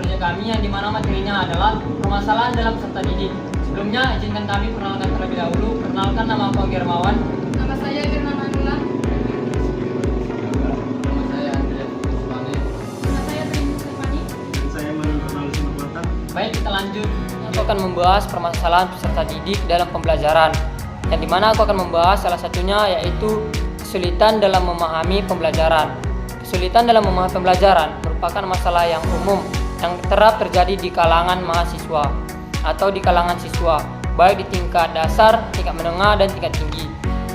proyek kami yang dimana materinya adalah permasalahan dalam peserta didik. Sebelumnya, izinkan kami perkenalkan terlebih dahulu. Perkenalkan, nama aku Anggi Hermawan. Nama saya Firman Manula. Nama saya Andreas Kuswami. Nama saya Tri Stefani. Saya Manuel Ronaldo Simatulata. Baik, kita lanjut. Aku akan membahas permasalahan peserta didik dalam pembelajaran. Yang dimana aku akan membahas salah satunya yaitu kesulitan dalam memahami pembelajaran. Kesulitan dalam memahami pembelajaran merupakan masalah yang umum yang kerap terjadi di kalangan mahasiswa atau di kalangan siswa, baik di tingkat dasar, tingkat menengah, dan tingkat tinggi.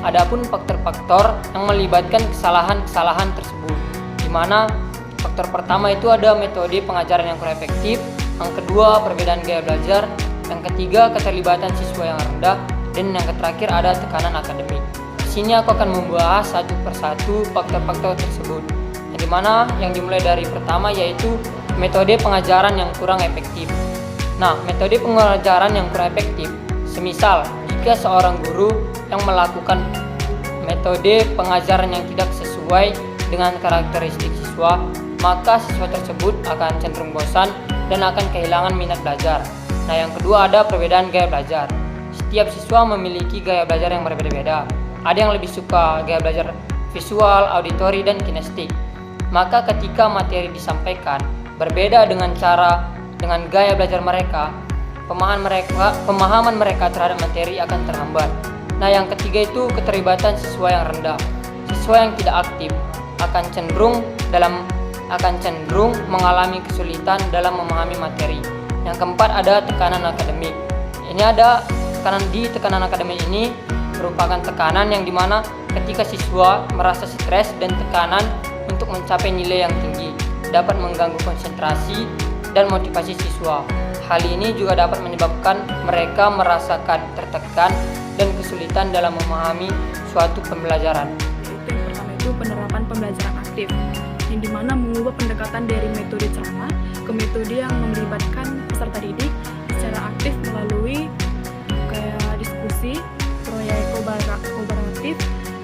Adapun faktor-faktor yang melibatkan kesalahan-kesalahan tersebut, di mana faktor pertama itu ada metode pengajaran yang kurang efektif, yang kedua perbedaan gaya belajar, yang ketiga keterlibatan siswa yang rendah, dan yang terakhir ada tekanan akademik. Di sini aku akan membahas satu persatu faktor-faktor tersebut. Yang dimana yang dimulai dari pertama yaitu metode pengajaran yang kurang efektif. Nah, metode pengajaran yang kurang efektif, semisal jika seorang guru yang melakukan metode pengajaran yang tidak sesuai dengan karakteristik siswa, maka siswa tersebut akan cenderung bosan dan akan kehilangan minat belajar. Nah, yang kedua ada perbedaan gaya belajar. Setiap siswa memiliki gaya belajar yang berbeda-beda. Ada yang lebih suka gaya belajar visual, auditori, dan kinestetik. Maka ketika materi disampaikan berbeda dengan gaya belajar mereka, pemahaman mereka terhadap materi akan terhambat. Nah, yang ketiga itu keterlibatan siswa yang rendah. Siswa yang tidak aktif akan cenderung mengalami kesulitan dalam memahami materi. Yang keempat ada tekanan akademik. Tekanan akademik ini merupakan tekanan yang dimana ketika siswa merasa stres dan tekanan untuk mencapai nilai yang tinggi dapat mengganggu konsentrasi dan motivasi siswa. Hal ini juga dapat menyebabkan mereka merasakan tertekan dan kesulitan dalam memahami suatu pembelajaran. Yang pertama itu penerapan pembelajaran aktif, yang dimana mengubah pendekatan dari metode ceramah ke metode yang melibatkan peserta didik secara aktif melalui kayak diskusi, proyek kolaboratif,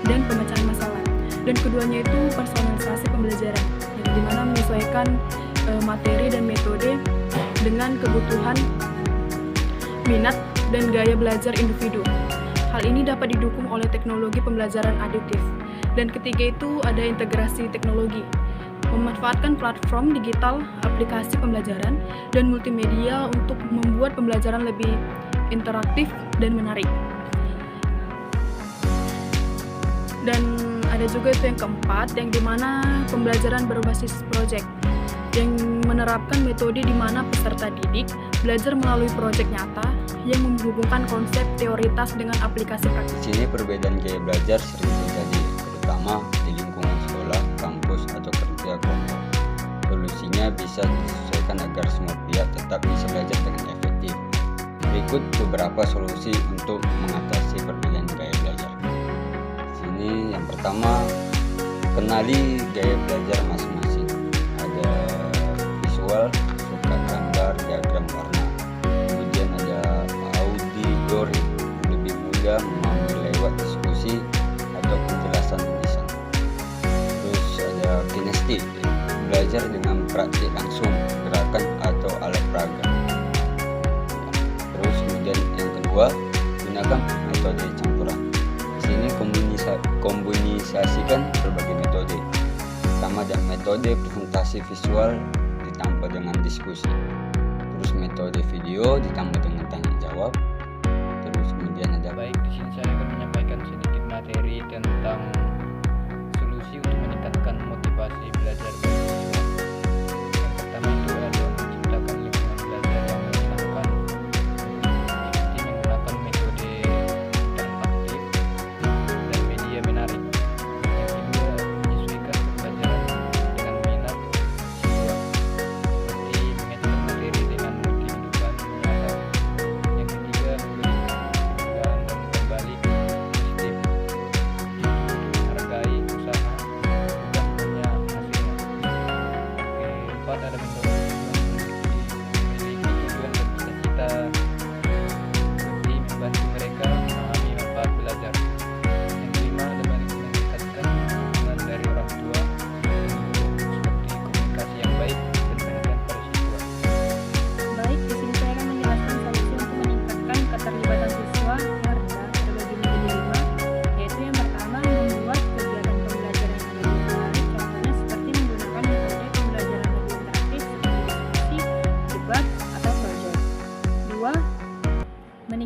dan pemecahan masalah. Dan keduanya itu personalisasi pembelajaran, yang dimana menyesuaikan materi dan metode dengan kebutuhan, minat, dan gaya belajar individu. Hal ini dapat didukung oleh teknologi pembelajaran adiktif. Dan ketiga itu ada integrasi teknologi, memanfaatkan platform digital, aplikasi pembelajaran, dan multimedia untuk membuat pembelajaran lebih interaktif dan menarik. Dan ada juga itu yang keempat, yang dimana pembelajaran berbasis proyek, yang menerapkan metode di mana peserta didik belajar melalui proyek nyata yang menghubungkan konsep teoritas dengan aplikasi praktis. Di sini perbedaan gaya belajar sering terjadi, terutama di lingkungan sekolah, kampus, atau kerja kelompok. Solusinya bisa disesuaikan agar semua pihak tetap bisa belajar dengan efektif. Berikut beberapa solusi untuk mengatasi perbedaan gaya belajar. Ini yang pertama, kenali gaya belajar masing-masing. Ada visual, suka gambar, diagram warna. Kemudian ada auditori, lebih mudah memahami lewat diskusi atau penjelasan tulisan. Terus ada kinestetik, belajar dengan praktik langsung, gerakan atau alat peraga. Terus kemudian yang kedua, gunakan metode campuran. Ini kombinasikan berbagai metode. Pertama ada metode presentasi visual ditambah dengan diskusi. Terus metode video ditambah dengan tanya jawab. Terus kemudian ada Baik, di sini saya akan menyampaikan sedikit materi tentang solusi untuk meningkatkan motivasi belajar bagi siswa. Yang pertama itu ada menciptakan lingkungan belajar yang menyenangkan, seperti menggunakan metode interaktif dan media menarik. Yang kedua, menyesuaikan pembelajaran dengan minat siswa, seperti mengajar materi dengan kehidupan nyata. Yang ketiga, memberikan kemudahan dan kembali positif, menghargai usaha bukan hanya hasilnya.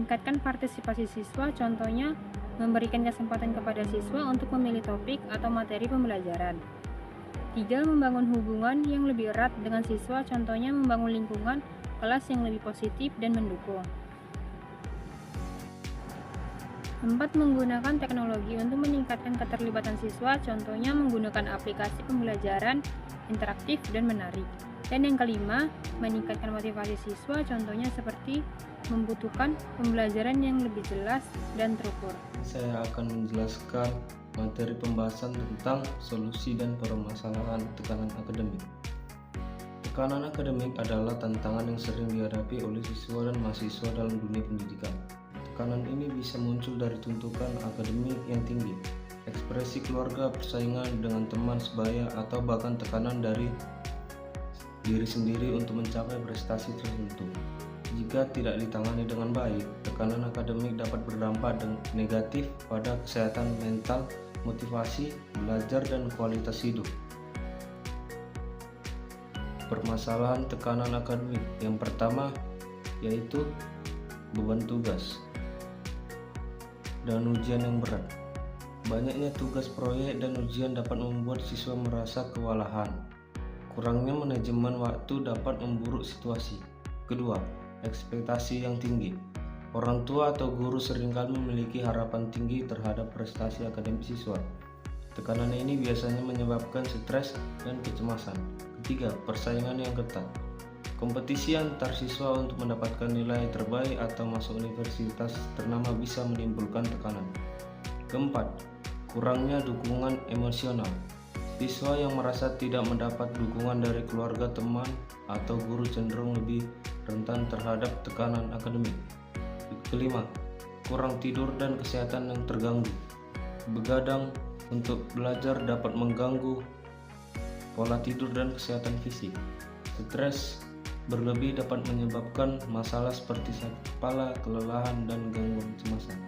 meningkatkan partisipasi siswa, contohnya memberikan kesempatan kepada siswa untuk memilih topik atau materi pembelajaran. 3. Membangun hubungan yang lebih erat dengan siswa, contohnya membangun lingkungan kelas yang lebih positif dan mendukung. 4. Menggunakan teknologi untuk meningkatkan keterlibatan siswa, contohnya menggunakan aplikasi pembelajaran interaktif dan menarik. Dan yang kelima, meningkatkan motivasi siswa, contohnya seperti membutuhkan pembelajaran yang lebih jelas dan terukur. Saya akan menjelaskan materi pembahasan tentang solusi dan permasalahan tekanan akademik. Tekanan akademik adalah tantangan yang sering dihadapi oleh siswa dan mahasiswa dalam dunia pendidikan. Tekanan ini bisa muncul dari tuntutan akademik yang tinggi, ekspresi keluarga, persaingan dengan teman sebaya, atau bahkan tekanan dari diri sendiri untuk mencapai prestasi tertentu. Jika tidak ditangani dengan baik, tekanan akademik dapat berdampak negatif pada kesehatan mental, motivasi, belajar, dan kualitas hidup. Permasalahan tekanan akademik yang pertama yaitu beban tugas dan ujian yang berat. Banyaknya tugas proyek dan ujian dapat membuat siswa merasa kewalahan. Kurangnya manajemen waktu dapat memburuk situasi. Kedua, ekspektasi yang tinggi. Orang tua atau guru seringkali memiliki harapan tinggi terhadap prestasi akademik siswa. Tekanan ini biasanya menyebabkan stres dan kecemasan. Ketiga, persaingan yang ketat. Kompetisi antar siswa untuk mendapatkan nilai terbaik atau masuk universitas ternama bisa menimbulkan tekanan. Keempat, kurangnya dukungan emosional. Siswa yang merasa tidak mendapat dukungan dari keluarga, teman, atau guru cenderung lebih rentan terhadap tekanan akademik. Kelima, kurang tidur dan kesehatan yang terganggu. Begadang untuk belajar dapat mengganggu pola tidur dan kesehatan fisik. Stres berlebih dapat menyebabkan masalah seperti sakit kepala, kelelahan, dan gangguan kecemasan.